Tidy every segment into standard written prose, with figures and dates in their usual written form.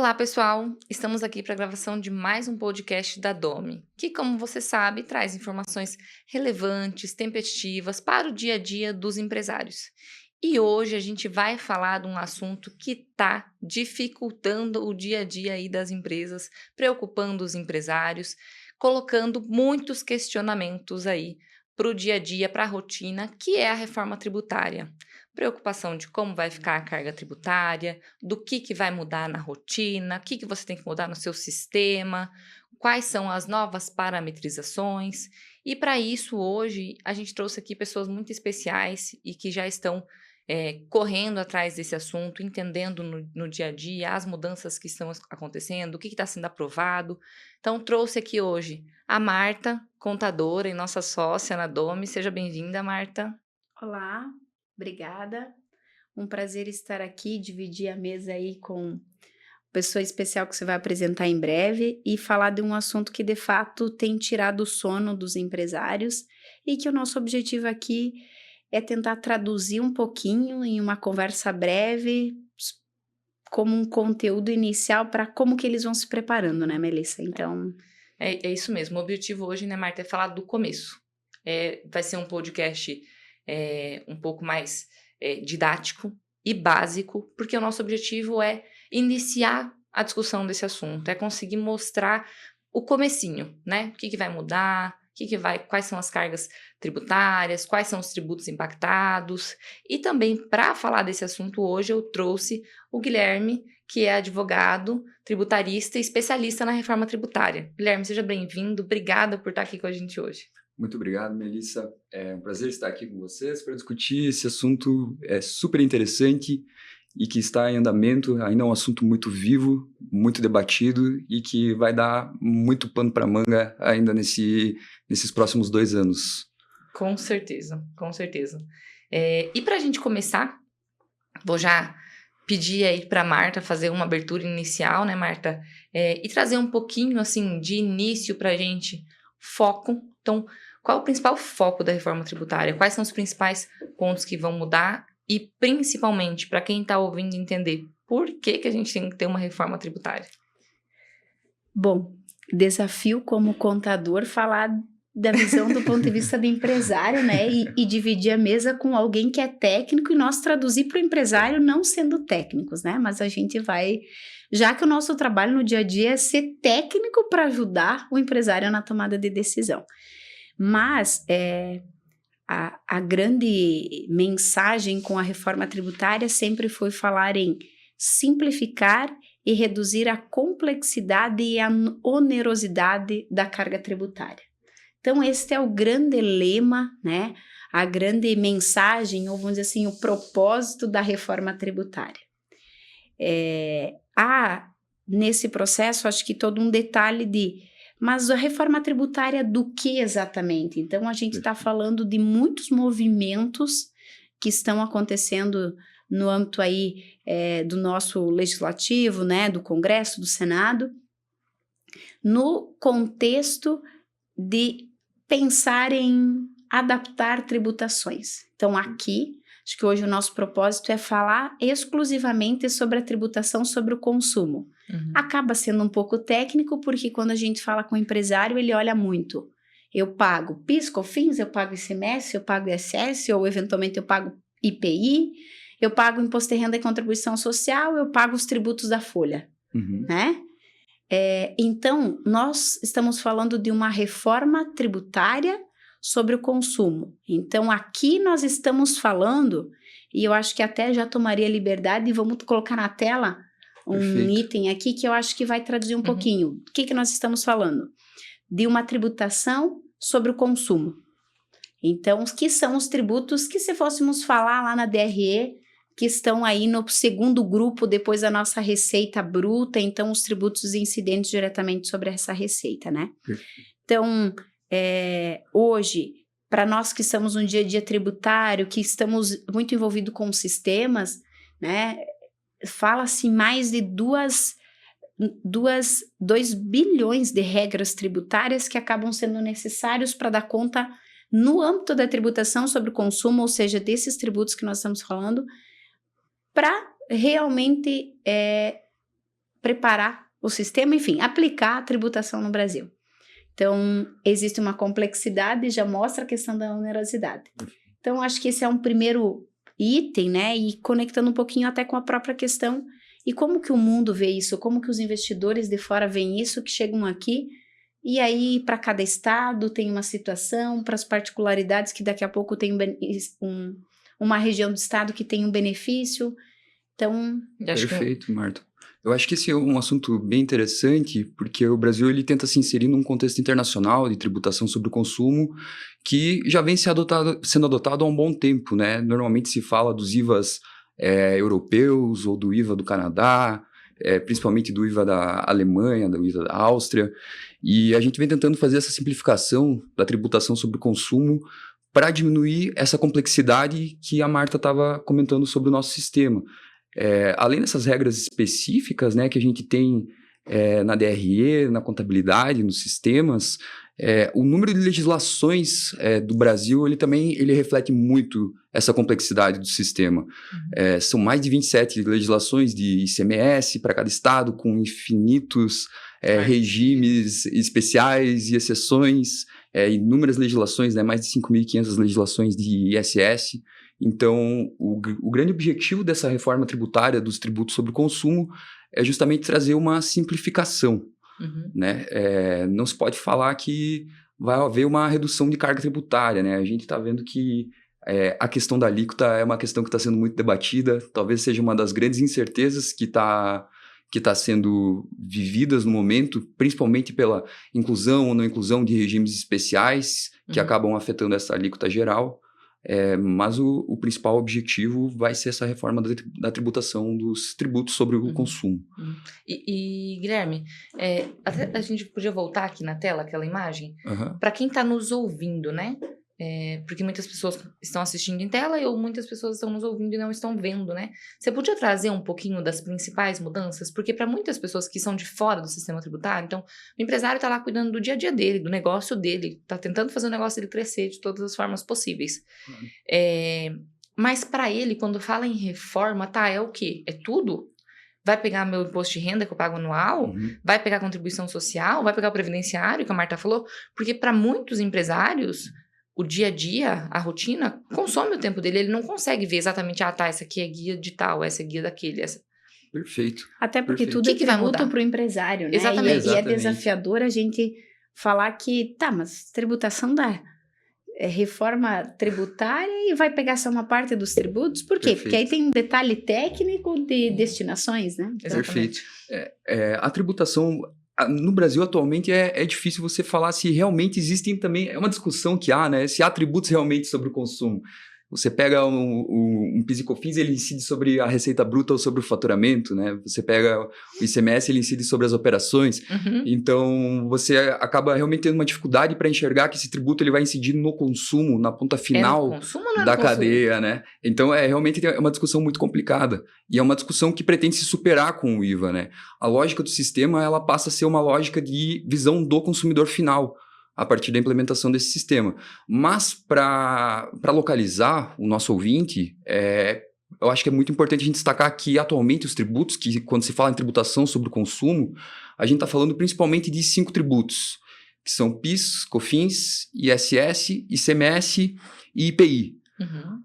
Olá, pessoal! Estamos aqui para a gravação de mais um podcast da Domi, que, como você sabe, traz informações relevantes, tempestivas para o dia a dia dos empresários. E hoje a gente vai falar de um assunto que está dificultando o dia a dia aí das empresas, preocupando os empresários, colocando muitos questionamentos aí para o dia a dia, para a rotina, que é a reforma tributária. Preocupação de como vai ficar a carga tributária, do que vai mudar na rotina, o que você tem que mudar no seu sistema, quais são as novas parametrizações. E para isso, hoje, a gente trouxe aqui pessoas muito especiais e que já estão correndo atrás desse assunto, entendendo no dia a dia as mudanças que estão acontecendo, o que está sendo aprovado. Então, trouxe aqui hoje a Marta, contadora e nossa sócia na Domi. Seja bem-vinda, Marta. Olá, obrigada. Um prazer estar aqui, dividir a mesa aí com pessoa especial que você vai apresentar em breve e falar de um assunto que de fato tem tirado o sono dos empresários e que o nosso objetivo aqui é tentar traduzir um pouquinho em uma conversa breve como um conteúdo inicial para como que eles vão se preparando, né, Melissa? Então, É isso mesmo. O objetivo hoje, né, Marta, é falar do começo. Vai ser um podcast um pouco mais didático e básico, porque o nosso objetivo é iniciar a discussão desse assunto, é conseguir mostrar o comecinho, né? O que vai mudar, quais são as cargas tributárias, quais são os tributos impactados. E também, para falar desse assunto hoje, eu trouxe o Guilherme, que é advogado, tributarista e especialista na reforma tributária. Guilherme, seja bem-vindo. Obrigada por estar aqui com a gente hoje. Muito obrigado, Melissa. É um prazer estar aqui com vocês para discutir esse assunto super interessante e que está em andamento. Ainda é um assunto muito vivo, muito debatido e que vai dar muito pano para manga ainda nesses próximos 2 anos. Com certeza, com certeza. E para a gente começar, vou já pedir aí para a Marta fazer uma abertura inicial, né, Marta? E trazer um pouquinho, assim, de início para a gente, foco. Então, qual é o principal foco da reforma tributária? Quais são os principais pontos que vão mudar? E, principalmente, para quem está ouvindo entender, por que a gente tem que ter uma reforma tributária? bom, desafio como contador falar da visão do ponto de vista do empresário, né? E dividir a mesa com alguém que é técnico e nós traduzir para o empresário não sendo técnicos, né? Mas a gente vai, já que o nosso trabalho no dia a dia é ser técnico para ajudar o empresário na tomada de decisão. Mas a grande mensagem com a reforma tributária sempre foi falar em simplificar e reduzir a complexidade e a onerosidade da carga tributária. Então, este é o grande lema, né? A grande mensagem, ou vamos dizer assim, o propósito da reforma tributária. Há nesse processo, acho que todo um detalhe mas a reforma tributária do que exatamente? Então, a gente está falando de muitos movimentos que estão acontecendo no âmbito aí do nosso legislativo, né? Do Congresso, do Senado, no contexto de pensar em adaptar tributações. Então, aqui, acho que hoje o nosso propósito é falar exclusivamente sobre a tributação sobre o consumo. Uhum. Acaba sendo um pouco técnico, porque quando a gente fala com o empresário, ele olha muito. Eu pago PIS, COFINS, eu pago ICMS, eu pago ISS, ou eventualmente eu pago IPI, eu pago Imposto de Renda e Contribuição Social, eu pago os tributos da folha, né? Então, nós estamos falando de uma reforma tributária sobre o consumo. Então, aqui nós estamos falando, e eu acho que até já tomaria liberdade, e vamos colocar na tela um item aqui que eu acho que vai traduzir um pouquinho. O que nós estamos falando? De uma tributação sobre o consumo. Então, que são os tributos que, se fôssemos falar lá na DRE, que estão aí no segundo grupo depois da nossa receita bruta, então os tributos incidentes diretamente sobre essa receita, né? Então, hoje, para nós que estamos no dia a dia tributário, que estamos muito envolvidos com sistemas, né? Fala-se mais de 2 bilhões de regras tributárias que acabam sendo necessários para dar conta no âmbito da tributação sobre o consumo, ou seja, desses tributos que nós estamos falando, para realmente preparar o sistema, enfim, aplicar a tributação no Brasil. Então, existe uma complexidade e já mostra a questão da onerosidade. Então, acho que esse é um primeiro item, né? E conectando um pouquinho até com a própria questão e como que o mundo vê isso, como que os investidores de fora veem isso, que chegam aqui e aí para cada estado tem uma situação, para as particularidades que daqui a pouco tem uma região do estado que tem um benefício. Então... Perfeito, Marta. Eu acho que esse é um assunto bem interessante, porque o Brasil ele tenta se inserir num contexto internacional de tributação sobre o consumo que já vem sendo adotado há um bom tempo, né? Normalmente se fala dos IVAs europeus ou do IVA do Canadá, principalmente do IVA da Alemanha, do IVA da Áustria, e a gente vem tentando fazer essa simplificação da tributação sobre o consumo para diminuir essa complexidade que a Marta estava comentando sobre o nosso sistema. Além dessas regras específicas, né, que a gente tem na DRE, na contabilidade, nos sistemas, o número de legislações do Brasil, ele reflete muito essa complexidade do sistema. São mais de 27 legislações de ICMS para cada estado, com infinitos regimes especiais e exceções, inúmeras legislações, né, mais de 5.500 legislações de ISS. Então, o grande objetivo dessa reforma tributária dos tributos sobre o consumo é justamente trazer uma simplificação. Né? Não se pode falar que vai haver uma redução de carga tributária. Né? A gente está vendo que a questão da alíquota é uma questão que está sendo muito debatida, talvez seja uma das grandes incertezas que está sendo vividas no momento, principalmente pela inclusão ou não inclusão de regimes especiais que acabam afetando essa alíquota geral. Mas o principal objetivo vai ser essa reforma da tributação dos tributos sobre o consumo. E Guilherme, até a gente podia voltar aqui na tela, aquela imagem, para quem está nos ouvindo, né? Porque muitas pessoas estão assistindo em tela ou muitas pessoas estão nos ouvindo e não estão vendo, né? Você podia trazer um pouquinho das principais mudanças? Porque para muitas pessoas que são de fora do sistema tributário, então o empresário está lá cuidando do dia a dia dele, do negócio dele, está tentando fazer o negócio dele crescer de todas as formas possíveis. Mas para ele, quando fala em reforma, é o quê? É tudo? Vai pegar meu imposto de renda que eu pago anual? Vai pegar a contribuição social? Vai pegar o previdenciário, que a Marta falou? Porque para muitos empresários... o dia a dia, a rotina, consome o tempo dele. Ele não consegue ver exatamente, essa aqui é guia de tal, essa é guia daquele. Essa... Perfeito. Até porque tudo é tributo para o empresário, né? Exatamente. E é desafiador a gente falar que, mas tributação da reforma tributária e vai pegar só uma parte dos tributos. Por quê? Perfeito. Porque aí tem um detalhe técnico de destinações, né? Perfeito. A tributação... No Brasil, atualmente, é difícil você falar se realmente existem também... É uma discussão que há, né? Se há tributos realmente sobre o consumo. Você pega um PIS e COFINS, ele incide sobre a receita bruta ou sobre o faturamento, né? Você pega o ICMS, ele incide sobre as operações. Então, você acaba realmente tendo uma dificuldade para enxergar que esse tributo ele vai incidir no consumo, na ponta final da cadeia, né? Então, realmente é uma discussão muito complicada. E é uma discussão que pretende se superar com o IVA, né? A lógica do sistema, ela passa a ser uma lógica de visão do consumidor final, a partir da implementação desse sistema. Mas, para localizar o nosso ouvinte, eu acho que é muito importante a gente destacar que, atualmente, os tributos, que quando se fala em tributação sobre o consumo, a gente está falando principalmente de 5 tributos, que são PIS, COFINS, ISS, ICMS e IPI.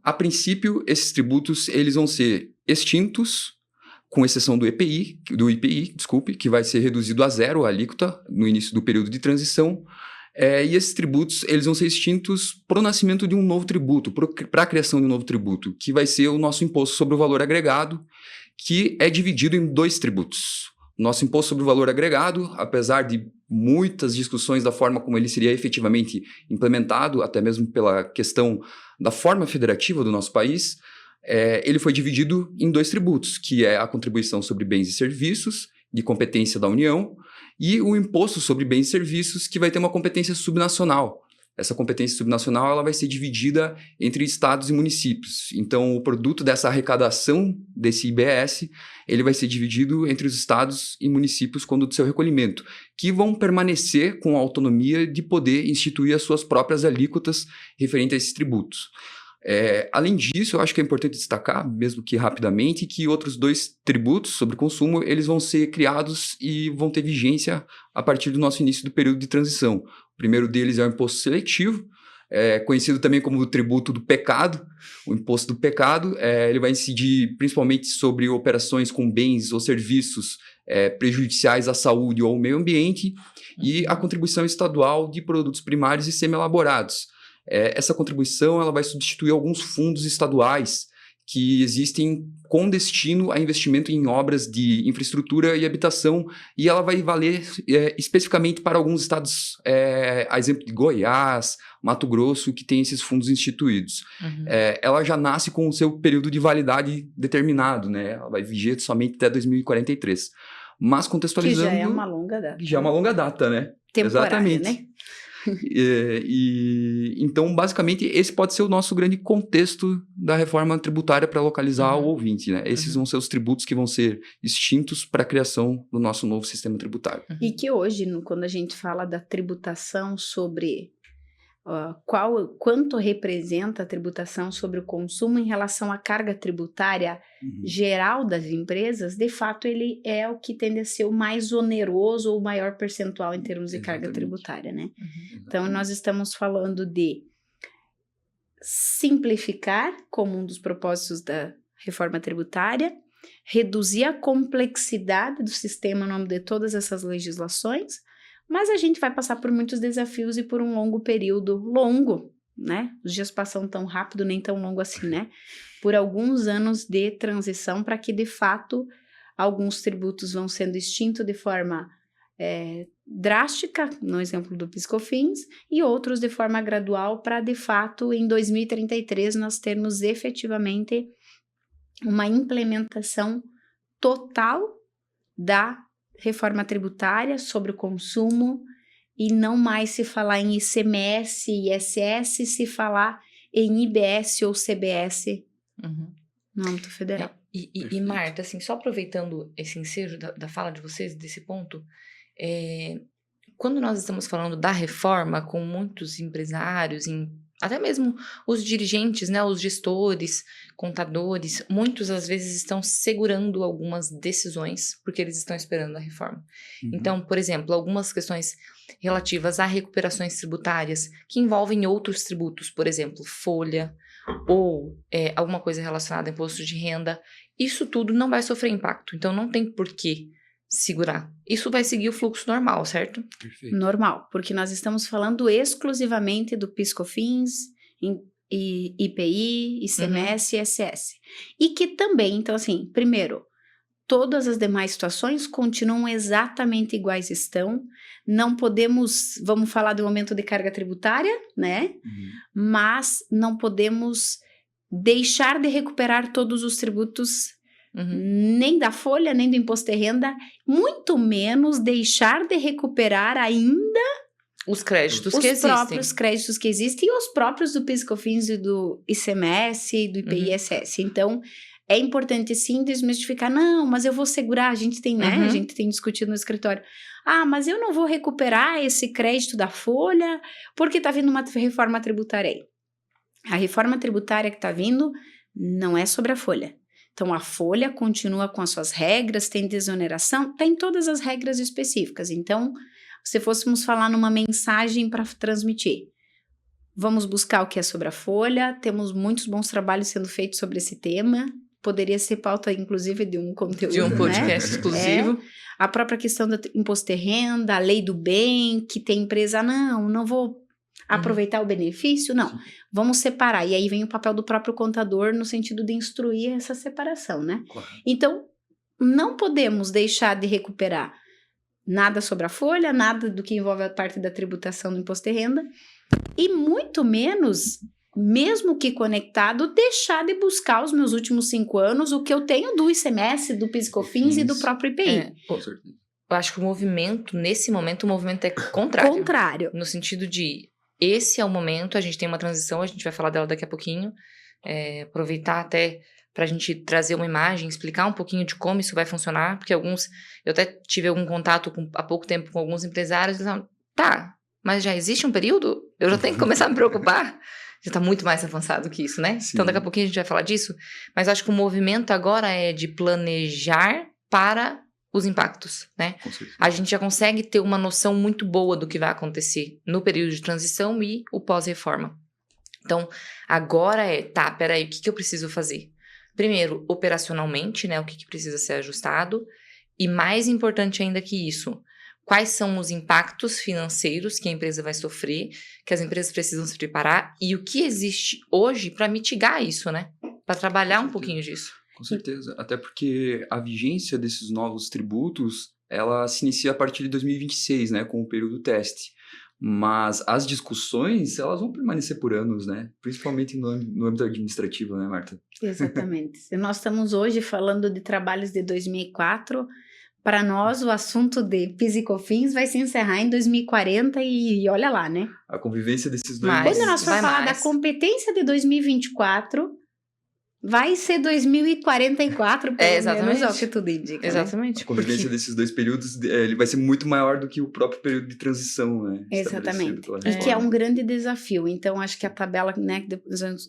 A princípio, esses tributos eles vão ser extintos, com exceção do IPI, que vai ser reduzido a zero a alíquota no início do período de transição. E esses tributos eles vão ser extintos para o nascimento de um novo tributo, para a criação de um novo tributo, que vai ser o nosso imposto sobre o valor agregado, que é dividido em 2 tributos. Nosso imposto sobre o valor agregado, apesar de muitas discussões da forma como ele seria efetivamente implementado, até mesmo pela questão da forma federativa do nosso país, ele foi dividido em 2 tributos, que é a contribuição sobre bens e serviços, de competência da União, e o imposto sobre bens e serviços, que vai ter uma competência subnacional. Essa competência subnacional ela vai ser dividida entre estados e municípios. Então, o produto dessa arrecadação desse IBS, ele vai ser dividido entre os estados e municípios quando do seu recolhimento, que vão permanecer com a autonomia de poder instituir as suas próprias alíquotas referentes a esses tributos. Além disso, eu acho que é importante destacar, mesmo que rapidamente, que outros 2 tributos sobre consumo, eles vão ser criados e vão ter vigência a partir do nosso início do período de transição. O primeiro deles é o imposto seletivo, conhecido também como o tributo do pecado. O imposto do pecado, ele vai incidir principalmente sobre operações com bens ou serviços prejudiciais à saúde ou ao meio ambiente, e a contribuição estadual de produtos primários e semi-elaborados. Essa contribuição ela vai substituir alguns fundos estaduais que existem com destino a investimento em obras de infraestrutura e habitação, e ela vai valer especificamente para alguns estados, a exemplo de Goiás, Mato Grosso, que tem esses fundos instituídos. Ela já nasce com o seu período de validade determinado, né? Ela vai viger somente até 2043. Mas contextualizando... Que já é uma longa data. Já é uma longa data, né? Temporária, exatamente. né? Então, basicamente, esse pode ser o nosso grande contexto da reforma tributária para localizar o ouvinte, né? Esses vão ser os tributos que vão ser extintos para a criação do nosso novo sistema tributário. E que hoje, quando a gente fala da tributação sobre quanto representa a tributação sobre o consumo em relação à carga tributária geral das empresas, de fato ele é o que tende a ser o mais oneroso ou o maior percentual em termos de carga tributária, né? Então nós estamos falando de simplificar como um dos propósitos da reforma tributária, reduzir a complexidade do sistema no âmbito de todas essas legislações. Mas a gente vai passar por muitos desafios e por um longo período, né? Os dias passam tão rápido, nem tão longo assim, né? Por alguns anos de transição para que, de fato, alguns tributos vão sendo extintos de forma drástica, no exemplo do PIS/COFINS, e outros de forma gradual para, de fato, em 2033, nós termos efetivamente uma implementação total da reforma tributária sobre o consumo e não mais se falar em ICMS e ISS, se falar em IBS ou CBS no âmbito federal. E Marta, assim, só aproveitando esse ensejo da fala de vocês, desse ponto, quando nós estamos falando da reforma com muitos empresários, até mesmo os dirigentes, né, os gestores, contadores, muitos às vezes estão segurando algumas decisões porque eles estão esperando a reforma. Então, por exemplo, algumas questões relativas a recuperações tributárias que envolvem outros tributos, por exemplo, folha ou alguma coisa relacionada a imposto de renda, isso tudo não vai sofrer impacto, então não tem por que segurar. Isso vai seguir o fluxo normal, certo? Perfeito. Normal, porque nós estamos falando exclusivamente do PIS/COFINS, IPI, ICMS e ISS. E que também, então assim, primeiro, todas as demais situações continuam exatamente iguais estão, não podemos, vamos falar do aumento de carga tributária, né? Mas não podemos deixar de recuperar todos os tributos nem da folha, nem do imposto de renda, muito menos deixar de recuperar ainda os créditos que existem. Os próprios créditos que existem e os próprios do PIS/COFINS e do ICMS e do IPI e ISS. Então, é importante sim desmistificar, não, mas eu vou segurar, a gente tem, né, a gente tem discutido no escritório, mas eu não vou recuperar esse crédito da folha porque tá vindo uma reforma tributária aí. A reforma tributária que tá vindo não é sobre a folha. Então, a folha continua com as suas regras, tem desoneração, tem todas as regras específicas. Então, se fôssemos falar numa mensagem para transmitir, vamos buscar o que é sobre a folha, temos muitos bons trabalhos sendo feitos sobre esse tema, poderia ser pauta, inclusive, de um conteúdo, de um podcast exclusivo. A própria questão do imposto de renda, a lei do bem, que tem empresa, não vou aproveitar o benefício, não, vamos separar, e aí vem o papel do próprio contador no sentido de instruir essa separação, né? Claro. Então, não podemos deixar de recuperar nada sobre a folha, nada do que envolve a parte da tributação do imposto de renda, e muito menos, mesmo que conectado, deixar de buscar os meus últimos 5 anos, o que eu tenho do ICMS, do PIS/COFINS e do próprio IPI. Com certeza. Eu acho que o movimento, nesse momento, o movimento é contrário. Contrário. No sentido de, esse é o momento, a gente tem uma transição, a gente vai falar dela daqui a pouquinho, aproveitar até para a gente trazer uma imagem, explicar um pouquinho de como isso vai funcionar, porque eu até tive algum contato há pouco tempo com alguns empresários, eles falaram, mas já existe um período? Eu já tenho que começar a me preocupar? já está muito mais avançado que isso, né? Sim. Então, daqui a pouquinho a gente vai falar disso. Mas acho que o movimento agora é de planejar para os impactos, né? Com certeza. A gente já consegue ter uma noção muito boa do que vai acontecer no período de transição e o pós-reforma. Então, agora peraí, o que eu preciso fazer? Primeiro, operacionalmente, né? O que precisa ser ajustado. E mais importante ainda que isso, quais são os impactos financeiros que a empresa vai sofrer, que as empresas precisam se preparar e o que existe hoje para mitigar isso, né? Para trabalhar um pouquinho disso. Com certeza. Até porque a vigência desses novos tributos, ela se inicia a partir de 2026, né? Com o período teste. Mas as discussões, elas vão permanecer por anos, né? Principalmente no âmbito administrativo, né, Marta? Exatamente. Se nós estamos hoje falando de trabalhos de 2004, para nós o assunto de PIS e COFINS vai se encerrar em 2040 e olha lá, né? A convivência desses dois... Mas, Quando nós for vai falar mais. da competência de 2024, vai ser 2044, pelo exatamente. menos é o que tudo indica, né? Exatamente. A convivência desses dois períodos, ele vai ser muito maior do que o próprio período de transição, né? Exatamente. Estabelecido pela E que é reforma. um grande desafio. Então, acho que a tabela, né,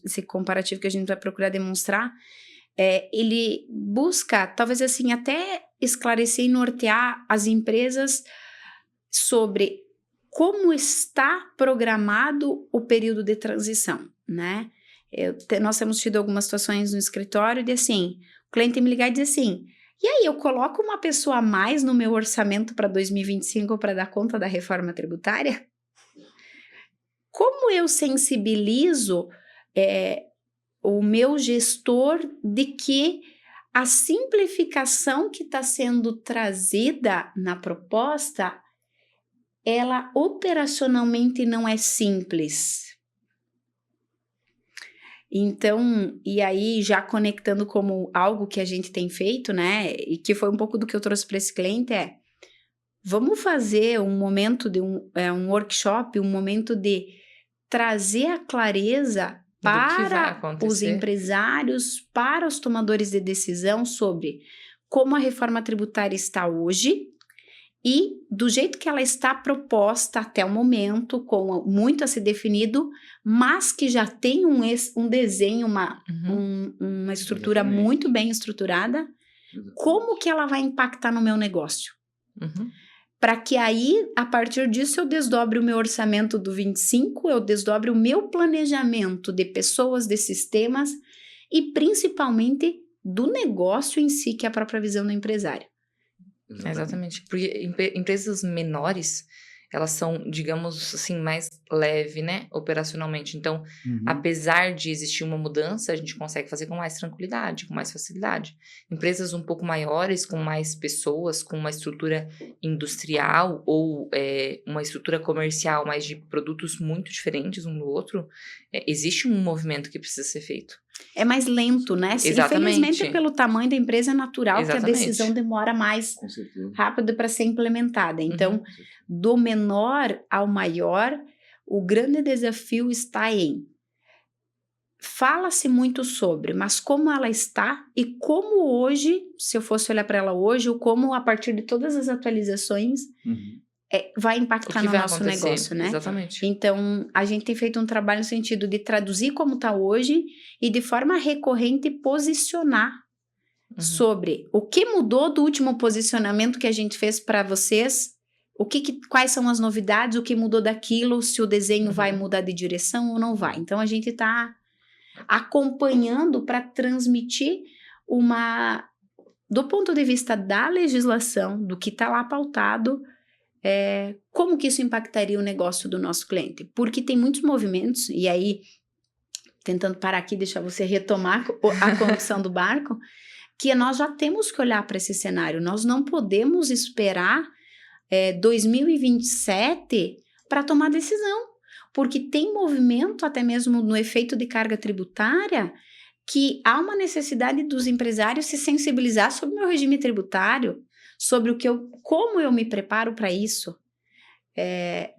esse comparativo que a gente vai procurar demonstrar, ele busca, talvez assim, até esclarecer e nortear as empresas sobre como está programado o período de transição, né? Nós temos tido algumas situações no escritório de assim, o cliente me ligar e dizer assim, e aí, eu coloco uma pessoa a mais no meu orçamento para 2025 para dar conta da reforma tributária? Como eu sensibilizo o meu gestor de que a simplificação que está sendo trazida na proposta, ela operacionalmente não é simples. Então, e aí já conectando como algo que a gente tem feito, né, e que foi um pouco do que eu trouxe para esse cliente vamos fazer um momento de um workshop, um momento de trazer a clareza para os empresários, para os tomadores de decisão sobre como a reforma tributária está hoje e do jeito que ela está proposta até o momento, com muito a ser definido, mas que já tem um desenho, uma estrutura muito bem estruturada, como que ela vai impactar no meu negócio? Para que aí, a partir disso, eu desdobre o meu orçamento do 25, eu desdobre o meu planejamento de pessoas, de sistemas e principalmente do negócio em si, que é a própria visão do empresário. Exatamente. Porque empresas menores, elas são, digamos assim, mais leve, né? Operacionalmente. Então, apesar de existir uma mudança, a gente consegue fazer com mais tranquilidade, com mais facilidade. Empresas um pouco maiores, com mais pessoas, com uma estrutura industrial ou uma estrutura comercial, mas de produtos muito diferentes um do outro, existe um movimento que precisa ser feito. É mais lento, né? Exatamente. Infelizmente, pelo tamanho da empresa, é natural que a decisão demora mais rápido para ser implementada. Então, do menor ao maior, o grande desafio está em fala-se muito sobre, mas como ela está e como hoje, se eu fosse olhar para ela hoje, ou como a partir de todas as atualizações, vai impactar no nosso negócio, né? Exatamente. Então, a gente tem feito um trabalho no sentido de traduzir como está hoje e de forma recorrente posicionar sobre o que mudou do último posicionamento que a gente fez para vocês, quais são as novidades, o que mudou daquilo, se o desenho vai mudar de direção ou não vai. Então, a gente está acompanhando para transmitir do ponto de vista da legislação, do que está lá pautado, como que isso impactaria o negócio do nosso cliente. Porque tem muitos movimentos, e aí, tentando parar aqui, deixar você retomar a condução do barco, que nós já temos que olhar para esse cenário. Nós não podemos esperar 2027 para tomar decisão, porque tem movimento, até mesmo no efeito de carga tributária, que há uma necessidade dos empresários se sensibilizar sobre o meu regime tributário, sobre como eu me preparo para isso.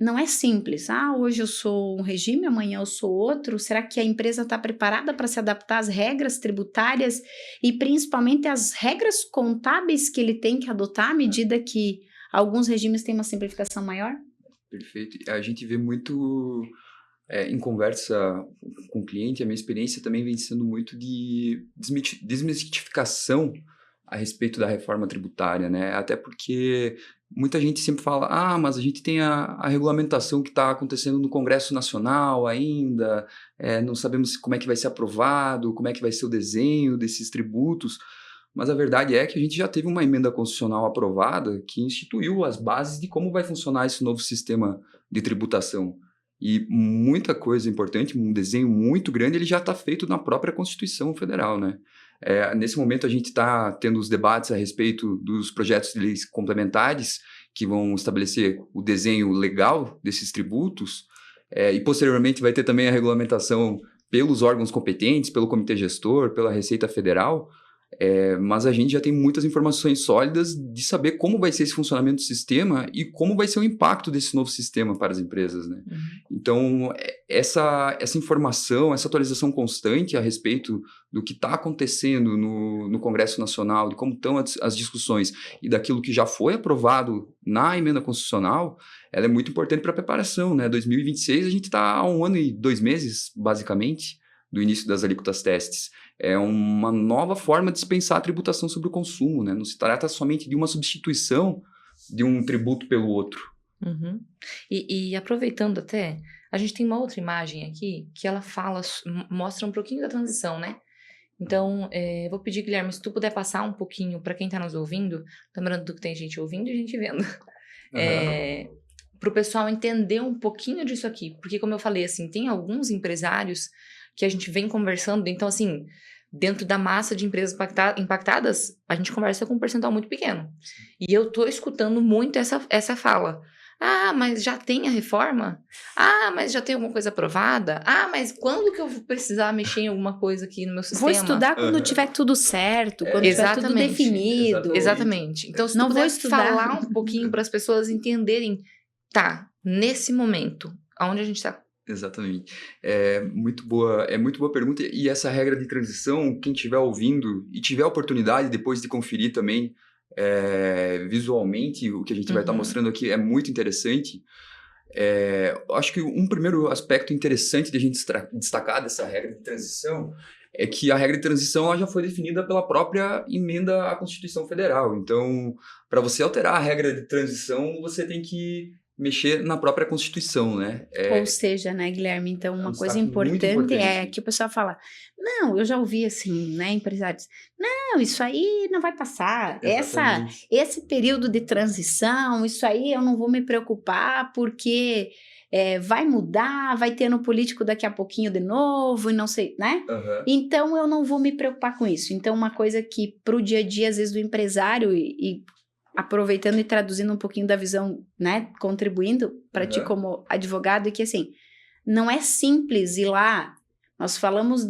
Não é simples. Hoje eu sou um regime, amanhã eu sou outro. Será que a empresa está preparada para se adaptar às regras tributárias e principalmente às regras contábeis que ele tem que adotar à medida que alguns regimes têm uma simplificação maior? Perfeito. A gente vê muito em conversa com o cliente, a minha experiência também vem sendo muito de desmistificação a respeito da reforma tributária, né? Até porque muita gente sempre fala, mas a gente tem a regulamentação que está acontecendo no Congresso Nacional ainda, não sabemos como é que vai ser aprovado, como é que vai ser o desenho desses tributos, mas a verdade é que a gente já teve uma emenda constitucional aprovada que instituiu as bases de como vai funcionar esse novo sistema de tributação. E muita coisa importante, um desenho muito grande, ele já está feito na própria Constituição Federal, né? Nesse momento a gente está tendo os debates a respeito dos projetos de leis complementares que vão estabelecer o desenho legal desses tributos, e posteriormente vai ter também a regulamentação pelos órgãos competentes, pelo Comitê Gestor, pela Receita Federal, mas a gente já tem muitas informações sólidas de saber como vai ser esse funcionamento do sistema e como vai ser o impacto desse novo sistema para as empresas, né? Então, essa informação, essa atualização constante a respeito do que está acontecendo no Congresso Nacional, de como estão as discussões e daquilo que já foi aprovado na emenda constitucional, ela é muito importante para a preparação, né? 2026, a gente está há 1 ano e 2 meses, basicamente, do início das alíquotas testes. É uma nova forma de se pensar a tributação sobre o consumo, né? Não se trata somente de uma substituição de um tributo pelo outro. Uhum. E aproveitando até, a gente tem uma outra imagem aqui que ela mostra um pouquinho da transição, né? Então, vou pedir, Guilherme, se tu puder passar um pouquinho para quem está nos ouvindo, lembrando que tem gente ouvindo e gente vendo, para o pessoal entender um pouquinho disso aqui, porque como eu falei, assim, tem alguns empresários que a gente vem conversando, então assim, dentro da massa de empresas impactadas, a gente conversa com um percentual muito pequeno. E eu tô escutando muito essa fala. Mas já tem a reforma? Mas já tem alguma coisa aprovada? Mas quando que eu vou precisar mexer em alguma coisa aqui no meu sistema? Vou estudar quando tiver tudo certo, quando tiver tudo definido. Exatamente. Então, se não vou falar um pouquinho para as pessoas entenderem, nesse momento, aonde a gente está. Exatamente. É muito boa pergunta. E essa regra de transição, quem estiver ouvindo e tiver a oportunidade depois de conferir também visualmente, o que a gente vai estar mostrando aqui é muito interessante. Acho que um primeiro aspecto interessante de a gente destacar dessa regra de transição é que a regra de transição ela já foi definida pela própria emenda à Constituição Federal. Então, para você alterar a regra de transição, você tem que mexer na própria Constituição, né? Ou seja, né, Guilherme, então uma coisa importante é que o pessoal fala, não, eu já ouvi assim, né, empresários, não, isso aí não vai passar, esse período de transição, isso aí eu não vou me preocupar porque vai mudar, vai ter no político daqui a pouquinho de novo e não sei, né? Então eu não vou me preocupar com isso. Então uma coisa que para o dia a dia, às vezes, do empresário e aproveitando e traduzindo um pouquinho da visão, né, contribuindo para ti como advogado, é que assim, não é simples ir lá, nós falamos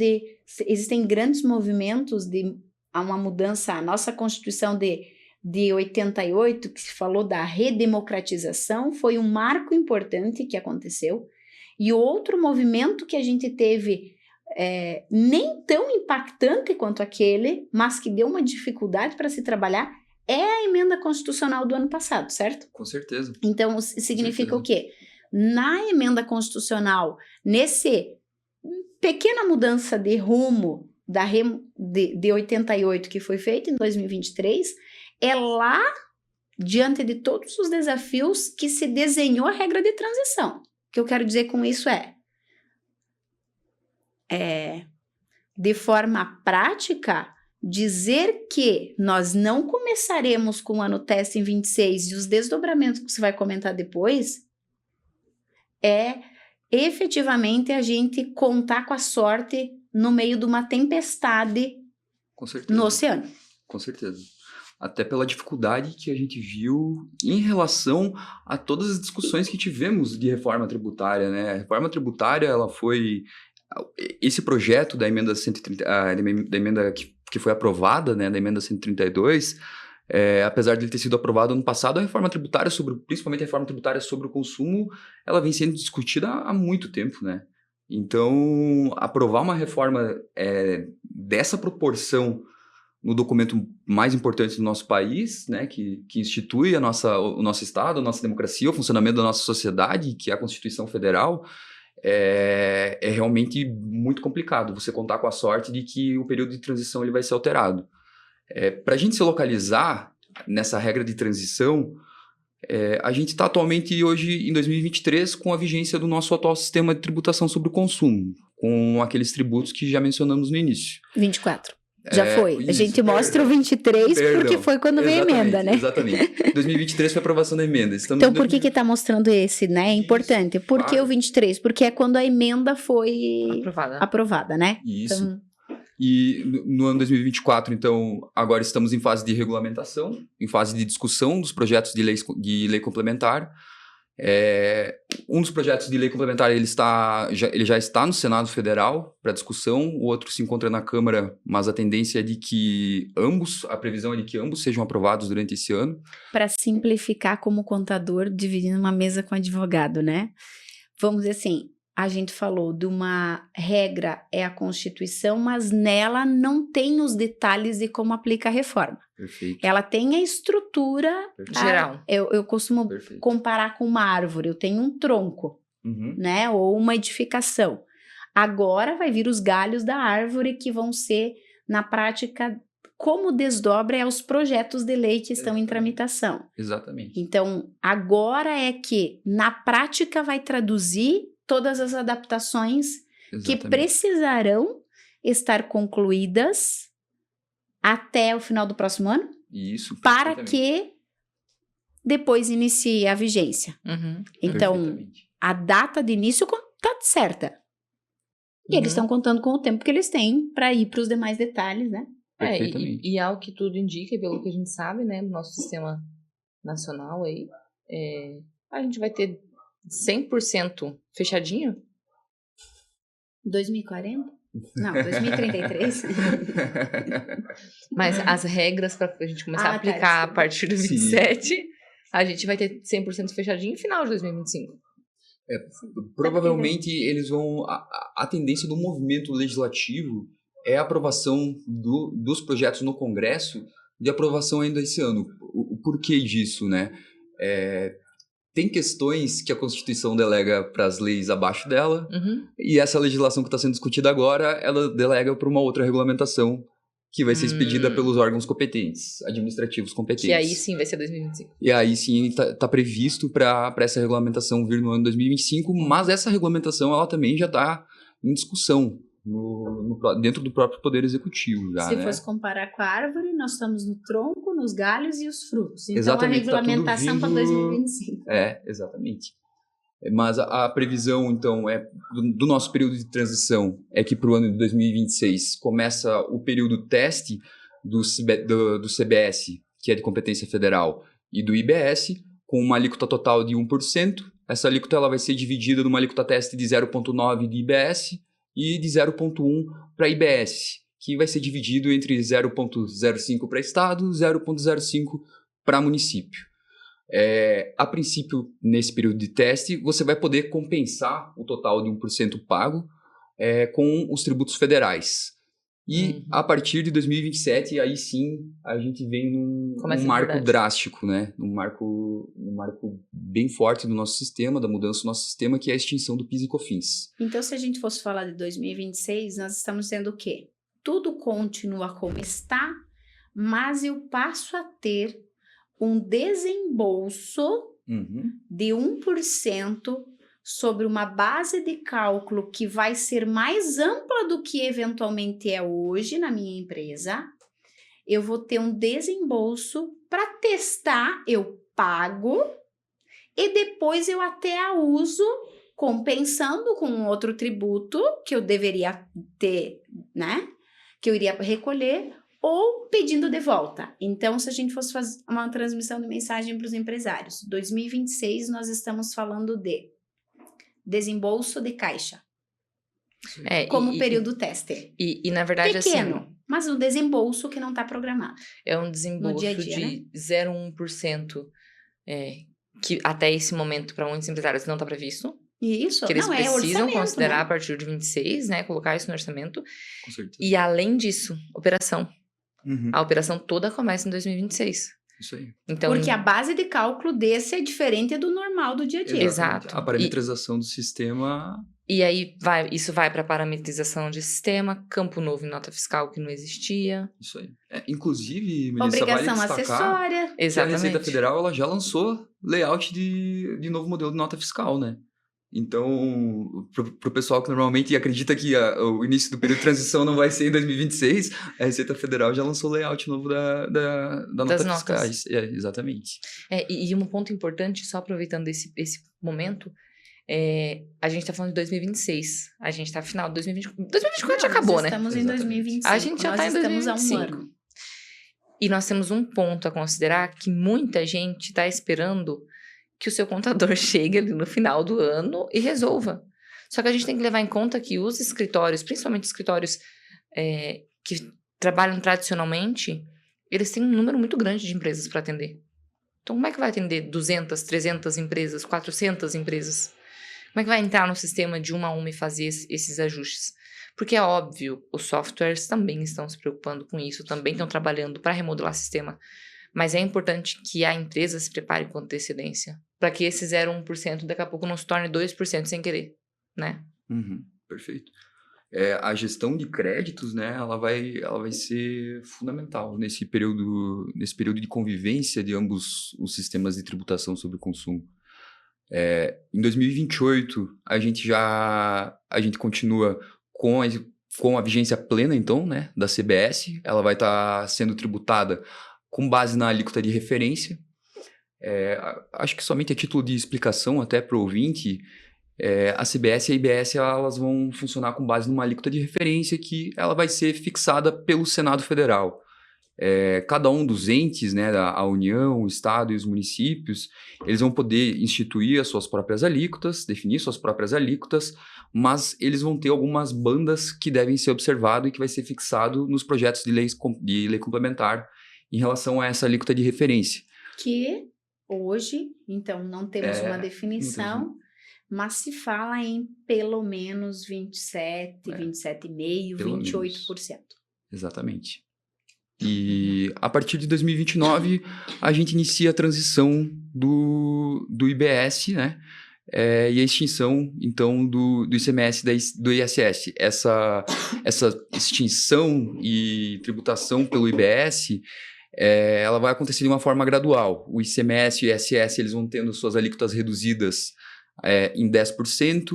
existem grandes movimentos há uma mudança, a nossa Constituição de 88, que se falou da redemocratização, foi um marco importante que aconteceu, e outro movimento que a gente teve nem tão impactante quanto aquele, mas que deu uma dificuldade para se trabalhar, é a emenda constitucional do ano passado, certo? Com certeza. Então, significa o quê? Na emenda constitucional, nesse pequena mudança de rumo de 88 que foi feita em 2023, é lá, diante de todos os desafios, que se desenhou a regra de transição. O que eu quero dizer com isso de forma prática, dizer que nós não começaremos com o ano teste em 26 e os desdobramentos que você vai comentar depois efetivamente a gente contar com a sorte no meio de uma tempestade no oceano. Com certeza. Até pela dificuldade que a gente viu em relação a todas as discussões que tivemos de reforma tributária, né? A reforma tributária, ela foi... Esse projeto da emenda 130, da emenda que foi aprovada, né, da emenda 132, apesar de ele ter sido aprovado ano passado, a reforma tributária principalmente a reforma tributária sobre o consumo, ela vem sendo discutida há muito tempo, né? Então, aprovar uma reforma dessa proporção no documento mais importante do nosso país, né, que institui o nosso Estado, a nossa democracia, o funcionamento da nossa sociedade, que é a Constituição Federal, é realmente muito complicado você contar com a sorte de que o período de transição ele vai ser alterado. Para a gente se localizar nessa regra de transição, a gente está atualmente hoje em 2023 com a vigência do nosso atual sistema de tributação sobre o consumo, com aqueles tributos que já mencionamos no início. 24. Já foi. Isso, a gente mostra o 23 porque foi quando veio a emenda, né? Exatamente. 2023 foi a aprovação da emenda. Então, por que está mostrando esse, né? É importante. Por que o 23? Porque é quando a emenda foi aprovada, né? Isso. Então... E no ano 2024, então, agora estamos em fase de regulamentação, em fase de discussão dos projetos de lei complementar. Um dos projetos de lei complementar ele já está no Senado Federal para discussão, o outro se encontra na Câmara, mas a tendência é de que a previsão é de que ambos sejam aprovados durante esse ano. Para simplificar como contador, dividindo uma mesa com advogado, né? Vamos dizer assim, a gente falou de uma regra, é a Constituição, mas nela não tem os detalhes de como aplica a reforma. Perfeito. Ela tem a estrutura geral. Eu costumo comparar com uma árvore. Eu tenho um tronco, né? Ou uma edificação. Agora vai vir os galhos da árvore que vão ser, na prática, como desdobra os projetos de lei que estão em tramitação. Exatamente. Então, agora é que, na prática, vai traduzir todas as adaptações que precisarão estar concluídas até o final do próximo ano? Isso. Para que depois inicie a vigência. Então, a data de início está certa. E eles estão contando com o tempo que eles têm para ir para os demais detalhes, né? E ao que tudo indica, pelo que a gente sabe, né, do nosso sistema nacional aí, a gente vai ter 100% fechadinho? 2040? Não, 2033. Mas as regras para a gente começar a aplicar a partir do 27, a gente vai ter 100% fechadinho no final de 2025. Provavelmente eles vão... A tendência do movimento legislativo é a aprovação dos projetos no Congresso, de aprovação ainda esse ano. O porquê disso, né? Tem questões que a Constituição delega para as leis abaixo dela, e essa legislação que está sendo discutida agora, ela delega para uma outra regulamentação que vai ser expedida pelos órgãos competentes, administrativos competentes. E aí sim vai ser 2025. E aí sim está previsto para essa regulamentação vir no ano 2025, mas essa regulamentação ela também já está em discussão dentro do próprio Poder Executivo. Já, Se fosse comparar com a árvore, nós estamos no tronco, nos galhos e os frutos. Então, exatamente, a regulamentação para 2025. Exatamente. Mas a previsão, então, do nosso período de transição é que para o ano de 2026 começa o período teste do CBS, que é de competência federal, e do IBS, com uma alíquota total de 1%. Essa alíquota ela vai ser dividida numa alíquota teste de 0,9% de IBS e de 0,1% para IBS, que vai ser dividido entre 0,05% para estado e 0,05% para município. A princípio, nesse período de teste, você vai poder compensar o total de 1% pago com os tributos federais. E a partir de 2027, aí sim, a gente vem num marco drástico, né? Um marco bem forte do nosso sistema, da mudança do nosso sistema, que é a extinção do PIS e COFINS. Então, se a gente fosse falar de 2026, nós estamos dizendo o quê? Tudo continua como está, mas eu passo a ter um desembolso de 1% sobre uma base de cálculo que vai ser mais ampla do que eventualmente é hoje na minha empresa. Eu vou ter um desembolso para testar, eu pago e depois eu até a uso compensando com outro tributo que eu deveria ter, né? Que eu iria recolher ou pedindo de volta. Então, se a gente fosse fazer uma transmissão de mensagem para os empresários, 2026 nós estamos falando de desembolso de caixa. Como período teste. E na verdade, pequeno, assim, mas um desembolso que não está programado. É um desembolso dia a dia, de 0,1%, que até esse momento, para muitos empresários, não está previsto. Isso, que eles precisam considerar, né? A partir de 26, né? Colocar isso no orçamento. Com certeza. E além disso, operação. A operação toda começa em 2026. Isso aí. Então, porque a base de cálculo desse é diferente do normal do dia a dia. Exato. A parametrização do sistema E aí isso vai para parametrização de sistema, campo novo em nota fiscal que não existia. Isso aí. Inclusive, Melissa, Obrigação vale destacar acessória. que a Receita Exatamente. Federal ela já lançou layout de novo modelo de nota fiscal, né? Então, pro pessoal que normalmente acredita que o início do período de transição não vai ser em 2026, a Receita Federal já lançou layout novo da Das nota notas. fiscais. Exatamente. E um ponto importante, só aproveitando esse momento, a gente tá falando de 2026. A gente tá no final de 2024. 2024 já acabou, né? Estamos em Exatamente. 2025. A gente já Nós tá em estamos há 2025. um ano. E nós temos um ponto a considerar que muita gente tá esperando que o seu contador chegue ali no final do ano e resolva. Só que a gente tem que levar em conta que os escritórios, principalmente escritórios que trabalham tradicionalmente, eles têm um número muito grande de empresas para atender. Então, como é que vai atender 200, 300 empresas, 400 empresas? Como é que vai entrar no sistema de uma a uma e fazer esses ajustes? Porque é óbvio, os softwares também estão se preocupando com isso, também estão trabalhando para remodelar o sistema. Mas é importante que a empresa se prepare com antecedência, para que esse 0,1% daqui a pouco não se torne 2% sem querer, né? Uhum, perfeito. A gestão de créditos, né, ela vai ser fundamental nesse período de convivência de ambos os sistemas de tributação sobre o consumo. Em 2028, a gente continua com a vigência plena, então, né, da CBS. Ela vai estar sendo tributada com base na alíquota de referência. Acho que somente a título de explicação até para o ouvinte, a CBS e a IBS elas vão funcionar com base numa alíquota de referência que ela vai ser fixada pelo Senado Federal. Cada um dos entes, né, a União, o Estado e os municípios, eles vão poder instituir as suas próprias alíquotas, definir suas próprias alíquotas, mas eles vão ter algumas bandas que devem ser observadas e que vai ser fixado nos projetos de lei complementar em relação a essa alíquota de referência. Que hoje, então, não temos uma definição, mas se fala em pelo menos 27, 27,5%, 28%. Exatamente. E a partir de 2029, a gente inicia a transição do IBS, né? E a extinção, então, do ICMS do ISS. Essa extinção e tributação pelo IBS, ela vai acontecer de uma forma gradual. O ICMS e o ISS eles vão tendo suas alíquotas reduzidas em 10%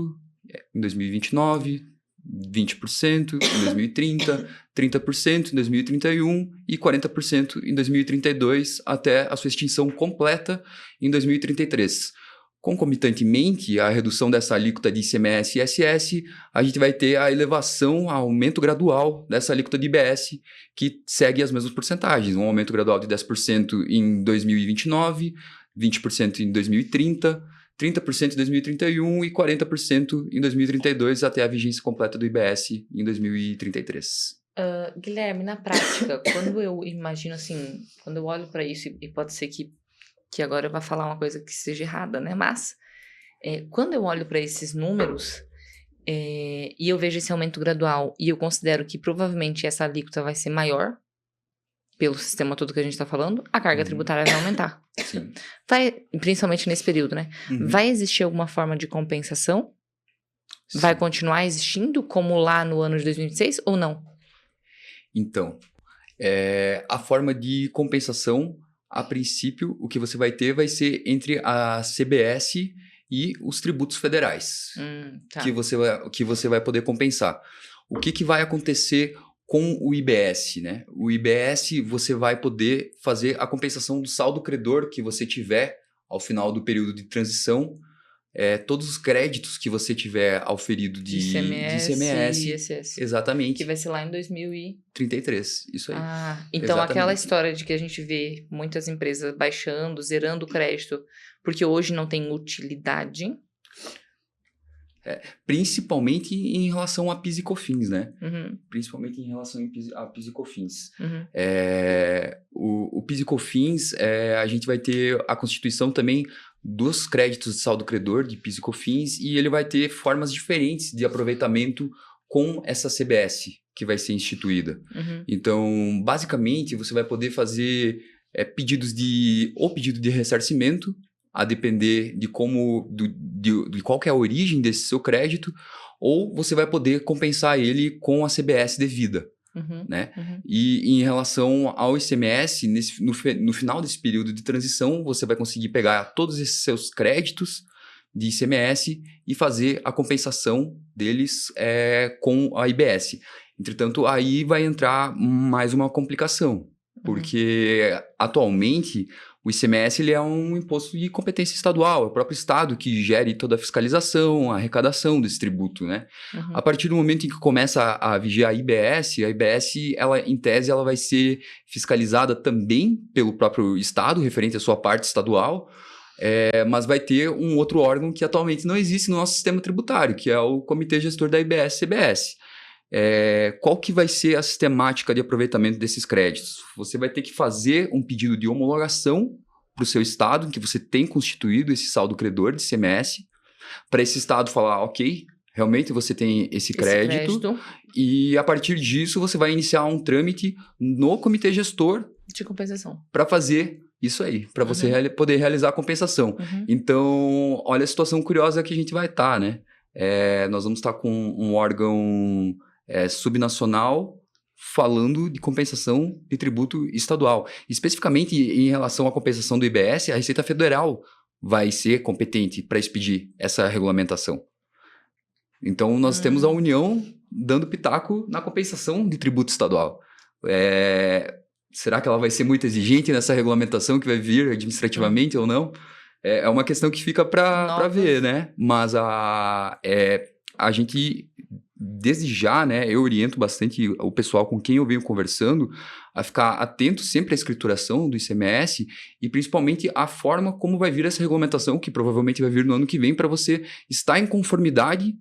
em 2029, 20% em 2030, 30% em 2031 e 40% em 2032, até a sua extinção completa em 2033. Concomitantemente à redução dessa alíquota de ICMS e ISS, a gente vai ter a elevação, aumento gradual dessa alíquota de IBS, que segue as mesmas porcentagens. Um aumento gradual de 10% em 2029, 20% em 2030, 30% em 2031 e 40% em 2032, até a vigência completa do IBS em 2033. Guilherme, na prática, quando eu imagino assim, quando eu olho para isso, e pode ser que agora eu vá falar uma coisa que seja errada, né? Mas, quando eu olho para esses números e eu vejo esse aumento gradual e eu considero que provavelmente essa alíquota vai ser maior, pelo sistema todo que a gente está falando, a carga tributária vai aumentar. Sim. Principalmente nesse período, né? Uhum. Vai existir alguma forma de compensação? Sim. Vai continuar existindo como lá no ano de 2026 ou não? Então, a forma de compensação, a princípio, o que você vai ter vai ser entre a CBS e os tributos federais, Tá. que você vai poder compensar. O que vai acontecer com o IBS, né? O IBS, você vai poder fazer a compensação do saldo credor que você tiver ao final do período de transição, todos os créditos que você tiver auferido de ICMS e ISS. Exatamente. Que vai ser lá em 2033, isso aí. Então Exatamente. aquela história de que a gente vê muitas empresas baixando, zerando o crédito, porque hoje não tem utilidade. Principalmente em relação a PIS e COFINS, né? Uhum. Principalmente em relação a PIS e COFINS. Uhum. O PIS e COFINS, a gente vai ter a constituição também dos créditos de saldo credor de PIS e COFINS, e ele vai ter formas diferentes de aproveitamento com essa CBS que vai ser instituída. Uhum. Então, basicamente, você vai poder fazer pedido de ressarcimento a depender de de qual que é a origem desse seu crédito, ou você vai poder compensar ele com a CBS devida. Né? E em relação ao ICMS, no final desse período de transição, você vai conseguir pegar todos esses seus créditos de ICMS e fazer a compensação deles com a IBS. Entretanto, aí vai entrar mais uma complicação, porque atualmente o ICMS ele é um imposto de competência estadual, é o próprio estado que gere toda a fiscalização, a arrecadação desse tributo, né? A partir do momento em que começa a vigiar a IBS, ela, em tese, ela vai ser fiscalizada também pelo próprio estado, referente à sua parte estadual, mas vai ter um outro órgão que atualmente não existe no nosso sistema tributário, que é o Comitê Gestor da IBS-CBS. Qual que vai ser a sistemática de aproveitamento desses créditos? Você vai ter que fazer um pedido de homologação para o seu estado, em que você tem constituído esse saldo credor de ICMS, para esse estado falar, ok, realmente você tem esse crédito, e a partir disso você vai iniciar um trâmite no comitê gestor de compensação para fazer isso aí, para você poder realizar a compensação. Então, olha a situação curiosa que a gente vai estar, né? Nós vamos estar com um órgão subnacional falando de compensação de tributo estadual. Especificamente em relação à compensação do IBS, a Receita Federal vai ser competente para expedir essa regulamentação. Então, nós temos a União dando pitaco na compensação de tributo estadual. Será que ela vai ser muito exigente nessa regulamentação que vai vir administrativamente ou não? É uma questão que fica para ver, né? Mas a gente, desde já, né, eu oriento bastante o pessoal com quem eu venho conversando a ficar atento sempre à escrituração do ICMS e principalmente à forma como vai vir essa regulamentação, que provavelmente vai vir no ano que vem, para você estar em conformidade.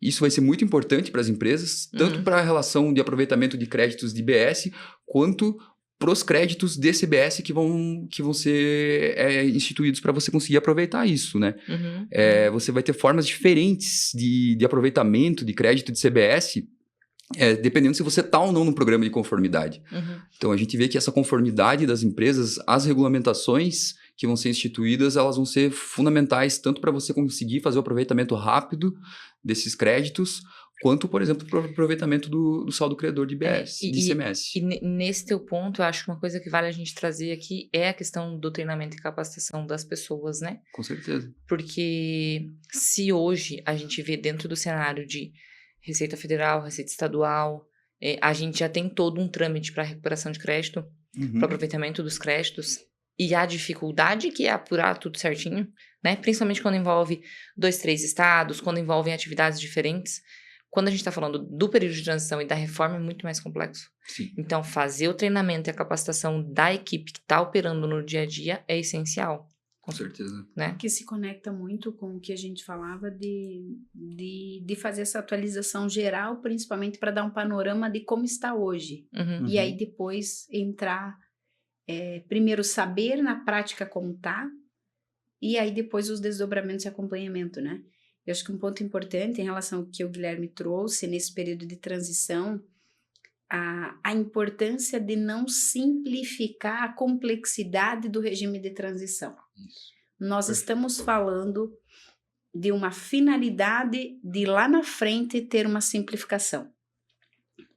Isso vai ser muito importante para as empresas, tanto para a relação de aproveitamento de créditos de IBS, quanto para os créditos de CBS que vão ser instituídos para você conseguir aproveitar isso, né? Você vai ter formas diferentes de aproveitamento de crédito de CBS, dependendo se você está ou não no programa de conformidade. Então, a gente vê que essa conformidade das empresas, as regulamentações que vão ser instituídas, elas vão ser fundamentais tanto para você conseguir fazer o aproveitamento rápido desses créditos, quanto, por exemplo, para o aproveitamento do saldo credor de IBS, de ICMS. E nesse teu ponto, eu acho que uma coisa que vale a gente trazer aqui é a questão do treinamento e capacitação das pessoas, né? Com certeza. Porque se hoje a gente vê dentro do cenário de Receita Federal, Receita Estadual, a gente já tem todo um trâmite para recuperação de crédito, para aproveitamento dos créditos, e a dificuldade que é apurar tudo certinho, né? Principalmente quando envolve 2, 3 estados, quando envolvem atividades diferentes. Quando a gente está falando do período de transição e da reforma, é muito mais complexo. Sim. Então, fazer o treinamento e a capacitação da equipe que está operando no dia a dia é essencial. Com certeza. Né? Que se conecta muito com o que a gente falava de fazer essa atualização geral, principalmente para dar um panorama de como está hoje. E aí depois entrar, primeiro saber na prática como está, e aí depois os desdobramentos e acompanhamento, né? Eu acho que um ponto importante em relação ao que o Guilherme trouxe nesse período de transição, a importância de não simplificar a complexidade do regime de transição. Isso. Nós estamos falando de uma finalidade de lá na frente ter uma simplificação.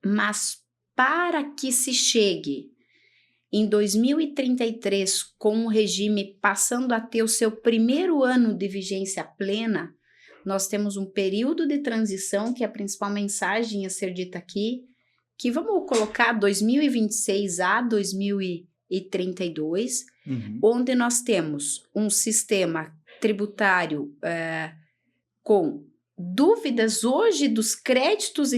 Mas para que se chegue em 2033 com o regime passando a ter o seu primeiro ano de vigência plena, nós temos um período de transição, que é a principal mensagem a ser dita aqui, que vamos colocar 2026 a 2032, onde nós temos um sistema tributário com dúvidas hoje dos créditos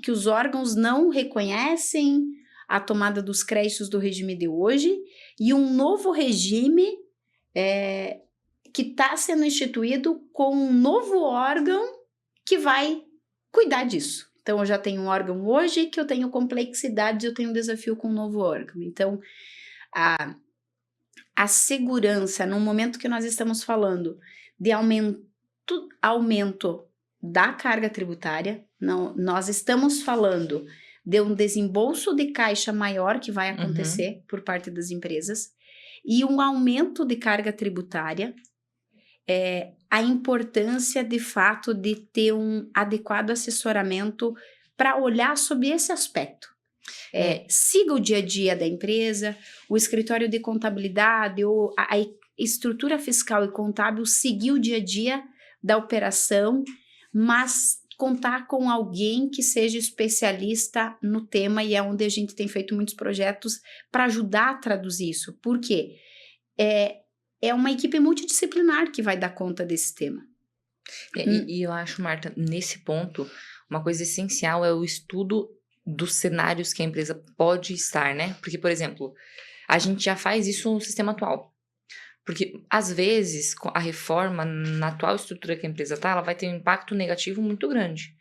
que os órgãos não reconhecem a tomada dos créditos do regime de hoje, e um novo regime que está sendo instituído com um novo órgão que vai cuidar disso. Então, eu já tenho um órgão hoje que eu tenho complexidade, eu tenho um desafio com um novo órgão. Então, a segurança, no momento que nós estamos falando de aumento da carga tributária, nós estamos falando de um desembolso de caixa maior que vai acontecer por parte das empresas, e um aumento de carga tributária, a importância, de fato, de ter um adequado assessoramento para olhar sobre esse aspecto. Siga o dia a dia da empresa, o escritório de contabilidade ou a estrutura fiscal e contábil seguir o dia a dia da operação, mas contar com alguém que seja especialista no tema, e é onde a gente tem feito muitos projetos para ajudar a traduzir isso. Por quê? É uma equipe multidisciplinar que vai dar conta desse tema. E eu acho, Marta, nesse ponto, uma coisa essencial é o estudo dos cenários que a empresa pode estar, né? Porque, por exemplo, a gente já faz isso no sistema atual. Porque, às vezes, a reforma, na atual estrutura que a empresa está, ela vai ter um impacto negativo muito grande.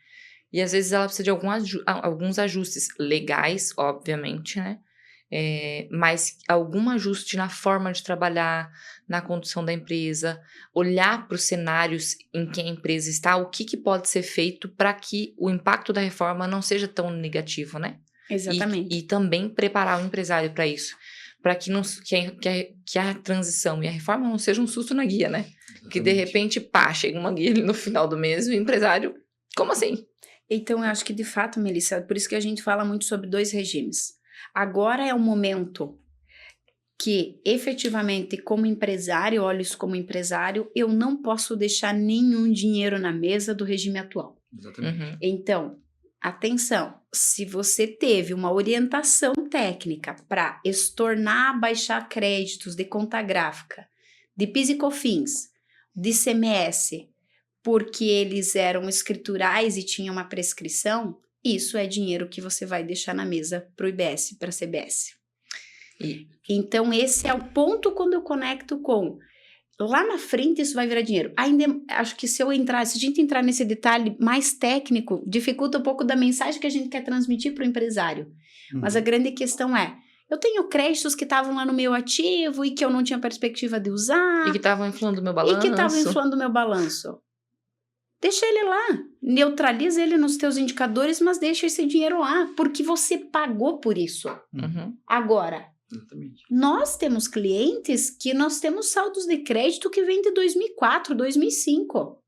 E, às vezes, ela precisa de alguns ajustes legais, obviamente, né? Mas algum ajuste na forma de trabalhar, na condução da empresa, olhar para os cenários em que a empresa está, o que pode ser feito para que o impacto da reforma não seja tão negativo, né? Exatamente. E também preparar o empresário para isso, para que a transição e a reforma não seja um susto na guia, né? Que de repente, chega uma guia ali no final do mês e o empresário, como assim? Então, eu acho que de fato, Melissa, por isso que a gente fala muito sobre 2 regimes. Agora é o momento que, efetivamente, como empresário, olho isso como empresário, eu não posso deixar nenhum dinheiro na mesa do regime atual. Exatamente. Então, atenção, se você teve uma orientação técnica para estornar, baixar créditos de conta gráfica, de PIS e COFINS, de ICMS, porque eles eram escriturais e tinham uma prescrição, isso é dinheiro que você vai deixar na mesa para o IBS, para a CBS. Então, esse é o ponto quando eu conecto com... Lá na frente, isso vai virar dinheiro. Ainda acho que se a gente entrar nesse detalhe mais técnico, dificulta um pouco da mensagem que a gente quer transmitir para o empresário. Mas a grande questão é, eu tenho créditos que estavam lá no meu ativo e que eu não tinha perspectiva de usar. E que estavam inflando o meu balanço. Deixa ele lá, neutraliza ele nos teus indicadores, mas deixa esse dinheiro lá, porque você pagou por isso. Agora, exatamente, nós temos clientes que nós temos saldos de crédito que vêm de 2004, 2005.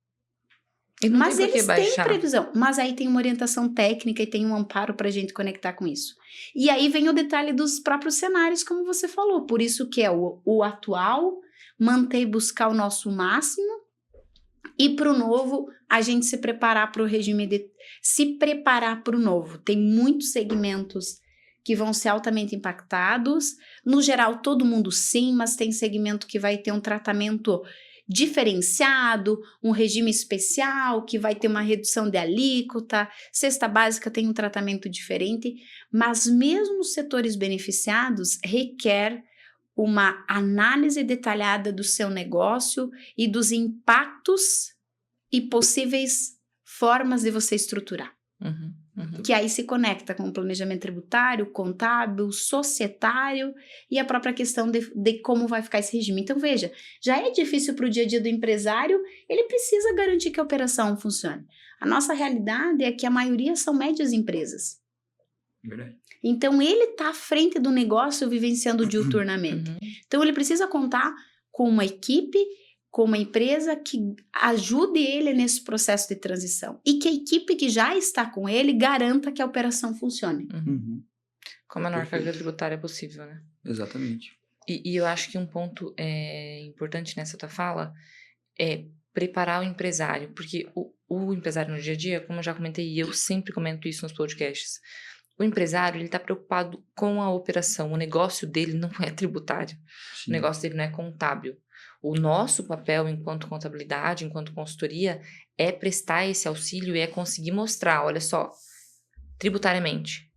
Mas eles têm previsão, mas aí tem uma orientação técnica e tem um amparo para a gente conectar com isso. E aí vem o detalhe dos próprios cenários, como você falou, por isso que é o atual, manter e buscar o nosso máximo, e para o novo, a gente se preparar para o regime se preparar para o novo. Tem muitos segmentos que vão ser altamente impactados. No geral, todo mundo sim, mas tem segmento que vai ter um tratamento diferenciado, um regime especial, que vai ter uma redução de alíquota. Cesta básica tem um tratamento diferente, mas mesmo os setores beneficiados requer uma análise detalhada do seu negócio e dos impactos e possíveis formas de você estruturar. Que aí se conecta com o planejamento tributário, contábil, societário e a própria questão de como vai ficar esse regime. Então, veja, já é difícil para o dia a dia do empresário, ele precisa garantir que a operação funcione. A nossa realidade é que a maioria são médias empresas. Verdade. Então, ele está à frente do negócio vivenciando diuturnamente. Então, ele precisa contar com uma equipe, com uma empresa que ajude ele nesse processo de transição. E que a equipe que já está com ele garanta que a operação funcione. Com a menor carga tributária possível, né? Exatamente. E eu acho que um ponto importante nessa tua fala é preparar o empresário. Porque o empresário no dia a dia, como eu já comentei, e eu sempre comento isso nos podcasts, o empresário, ele está preocupado com a operação. O negócio dele não é tributário. Sim. O negócio dele não é contábil. O nosso papel enquanto contabilidade, enquanto consultoria, é prestar esse auxílio e é conseguir mostrar, olha só, tributariamente,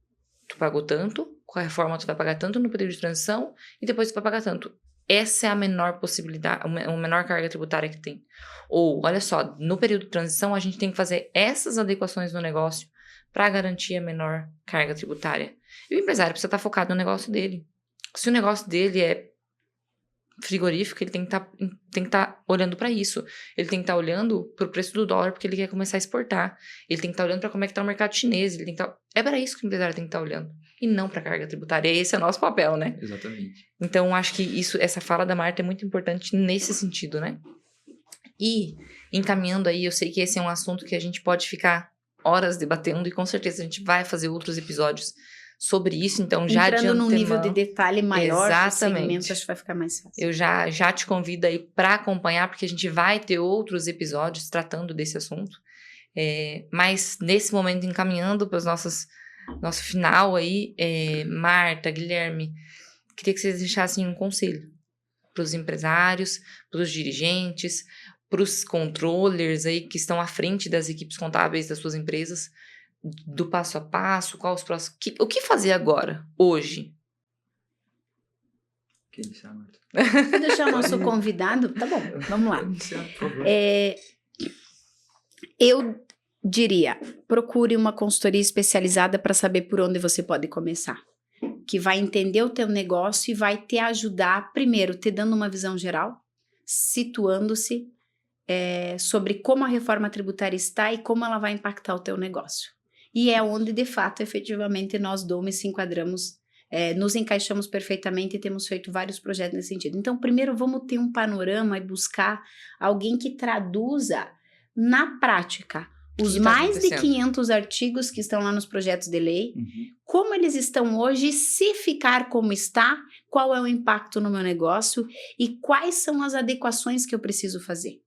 tu pagou tanto, com a reforma tu vai pagar tanto no período de transição e depois tu vai pagar tanto. Essa é a menor possibilidade, a menor carga tributária que tem. Ou, olha só, no período de transição a gente tem que fazer essas adequações no negócio para garantir a menor carga tributária. E o empresário precisa estar focado no negócio dele. Se o negócio dele é frigorífico, ele tem que estar olhando para isso. Ele tem que estar olhando para o preço do dólar porque ele quer começar a exportar. Ele tem que estar olhando para como é que está o mercado chinês. Ele tem que é para isso que o empresário tem que estar olhando. E não para a carga tributária. Esse é o nosso papel, né? Exatamente. Então, acho que essa fala da Marta é muito importante nesse sentido, né? E encaminhando aí, eu sei que esse é um assunto que a gente pode ficar horas debatendo e com certeza a gente vai fazer outros episódios sobre isso, então já Entrando num nível de antemão, detalhe maior, exatamente, segmento, acho que vai ficar mais fácil. eu já te convido aí para acompanhar, porque a gente vai ter outros episódios tratando desse assunto. Mas nesse momento, encaminhando para os nosso final aí, Marta, Guilherme, queria que vocês deixassem um conselho para os empresários, para os dirigentes, para os controllers aí que estão à frente das equipes contábeis das suas empresas, do passo a passo, qual os próximos, o que fazer agora, hoje? Quer iniciar, Marta? Vou deixar o nosso convidado, tá bom, vamos lá. Iniciar, por favor. Eu diria, procure uma consultoria especializada para saber por onde você pode começar, que vai entender o teu negócio e vai te ajudar, primeiro, te dando uma visão geral, situando-se sobre como a reforma tributária está e como ela vai impactar o teu negócio. E é onde, de fato, efetivamente, nós, Dome, se enquadramos, nos encaixamos perfeitamente e temos feito vários projetos nesse sentido. Então, primeiro, vamos ter um panorama e buscar alguém que traduza na prática os mais de 500 artigos que estão lá nos projetos de lei, como eles estão hoje, se ficar como está, qual é o impacto no meu negócio e quais são as adequações que eu preciso fazer.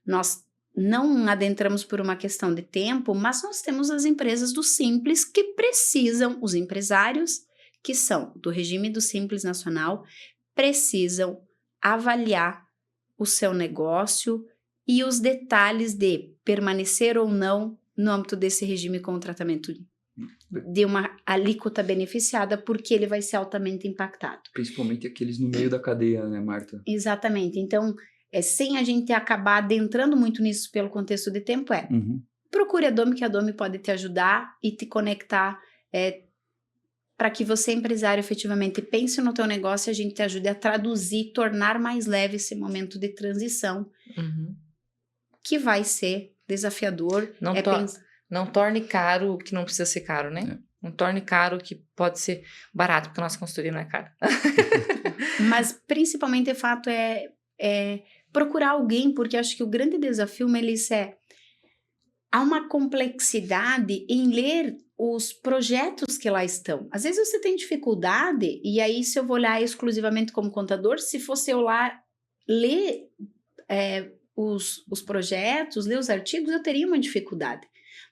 Nós não adentramos por uma questão de tempo, mas nós temos as empresas do Simples que precisam, os empresários que são do regime do Simples Nacional, precisam avaliar o seu negócio e os detalhes de permanecer ou não no âmbito desse regime com o tratamento de uma alíquota beneficiada, porque ele vai ser altamente impactado. Principalmente aqueles no meio da cadeia, né, Marta? Exatamente. Então, sem a gente acabar adentrando muito nisso pelo contexto de tempo, procure a Dome, que a Dome pode te ajudar e te conectar para que você, empresário, efetivamente pense no teu negócio e a gente te ajude a traduzir, tornar mais leve esse momento de transição, que vai ser desafiador. Não torne caro o que não precisa ser caro, né? Não torne caro o que pode ser barato, porque a nossa consultoria não é cara. Mas, principalmente, de fato, procurar alguém, porque acho que o grande desafio, Melissa, há uma complexidade em ler os projetos que lá estão. Às vezes você tem dificuldade, e aí se eu vou olhar exclusivamente como contador, se fosse eu lá ler os projetos, ler os artigos, eu teria uma dificuldade.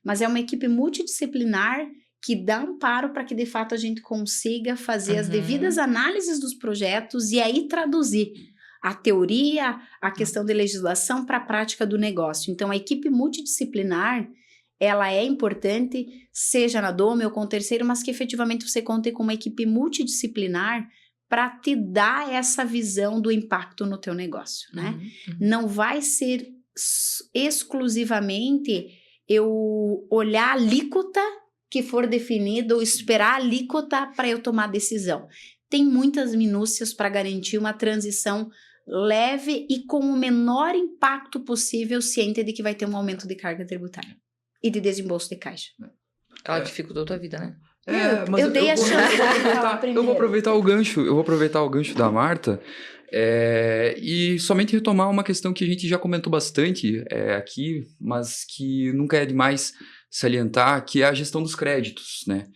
Mas é uma equipe multidisciplinar que dá amparo para que, de fato, a gente consiga fazer as devidas análises dos projetos e aí traduzir a teoria, a questão de legislação para a prática do negócio. Então, a equipe multidisciplinar, ela é importante, seja na Dome ou com o terceiro, mas que efetivamente você conte com uma equipe multidisciplinar para te dar essa visão do impacto no teu negócio, né? Não vai ser exclusivamente eu olhar a alíquota que for definida ou esperar a alíquota para eu tomar decisão. Tem muitas minúcias para garantir uma transição leve e com o menor impacto possível, ciente de que vai ter um aumento de carga tributária e de desembolso de caixa. Ela dificultou a tua vida, né? Eu dei a chance de falar primeiro. Eu vou aproveitar o gancho da Marta e somente retomar uma questão que a gente já comentou bastante aqui, mas que nunca é demais salientar, que é a gestão dos créditos, né?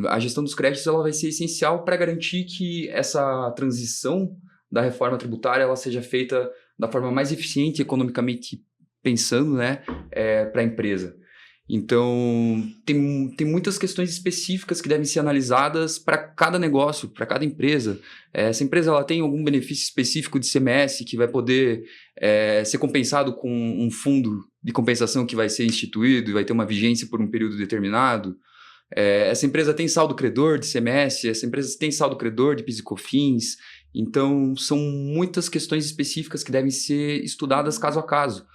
A gestão dos créditos ela vai ser essencial para garantir que essa transição da reforma tributária ela seja feita da forma mais eficiente economicamente pensando, né, para a empresa. Então, tem muitas questões específicas que devem ser analisadas para cada negócio, para cada empresa. Essa empresa ela tem algum benefício específico de ICMS que vai poder ser compensado com um fundo de compensação que vai ser instituído e vai ter uma vigência por um período determinado. Essa empresa tem saldo credor de ICMS, essa empresa tem saldo credor de PIS e COFINS. Então, são muitas questões específicas que devem ser estudadas caso a caso.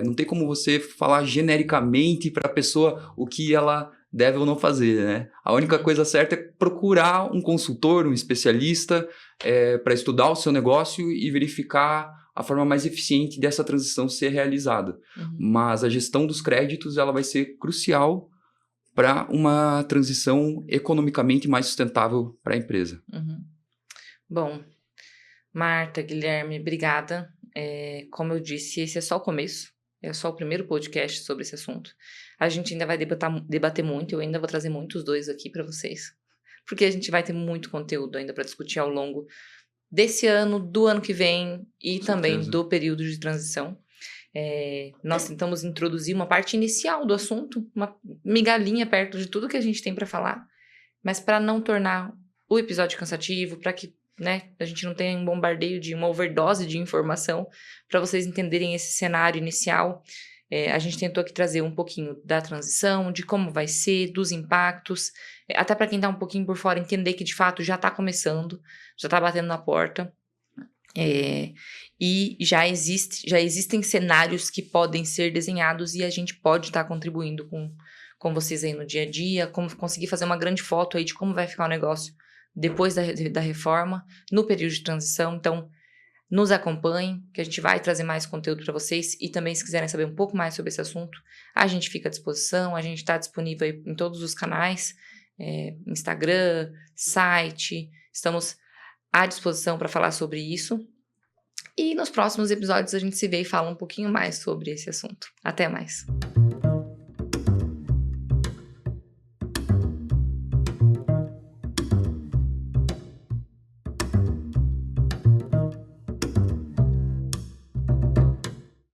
Não tem como você falar genericamente para a pessoa o que ela deve ou não fazer, né? A única coisa certa é procurar um consultor, um especialista para estudar o seu negócio e verificar a forma mais eficiente dessa transição ser realizada. Mas a gestão dos créditos ela vai ser crucial para uma transição economicamente mais sustentável para a empresa. Bom, Marta, Guilherme, obrigada. como eu disse, esse é só o começo. É só o primeiro podcast sobre esse assunto. A gente ainda vai debater muito, eu ainda vou trazer muitos dois aqui para vocês. Porque a gente vai ter muito conteúdo ainda para discutir ao longo desse ano, do ano que vem e também do período de transição. Nós tentamos introduzir uma parte inicial do assunto, uma migalhinha perto de tudo que a gente tem para falar, mas para não tornar o episódio cansativo, para que a gente não tenha um bombardeio de uma overdose de informação, para vocês entenderem esse cenário inicial. A gente tentou aqui trazer um pouquinho da transição, de como vai ser, dos impactos, até para quem está um pouquinho por fora entender que de fato já está começando, já está batendo na porta. E já existem cenários que podem ser desenhados e a gente pode estar contribuindo com vocês aí no dia a dia, como conseguir fazer uma grande foto aí de como vai ficar o negócio depois da reforma, no período de transição. Então, nos acompanhem, que a gente vai trazer mais conteúdo para vocês e também se quiserem saber um pouco mais sobre esse assunto, a gente fica à disposição, a gente está disponível aí em todos os canais, Instagram, site, estamos à disposição para falar sobre isso. E nos próximos episódios a gente se vê e fala um pouquinho mais sobre esse assunto. Até mais!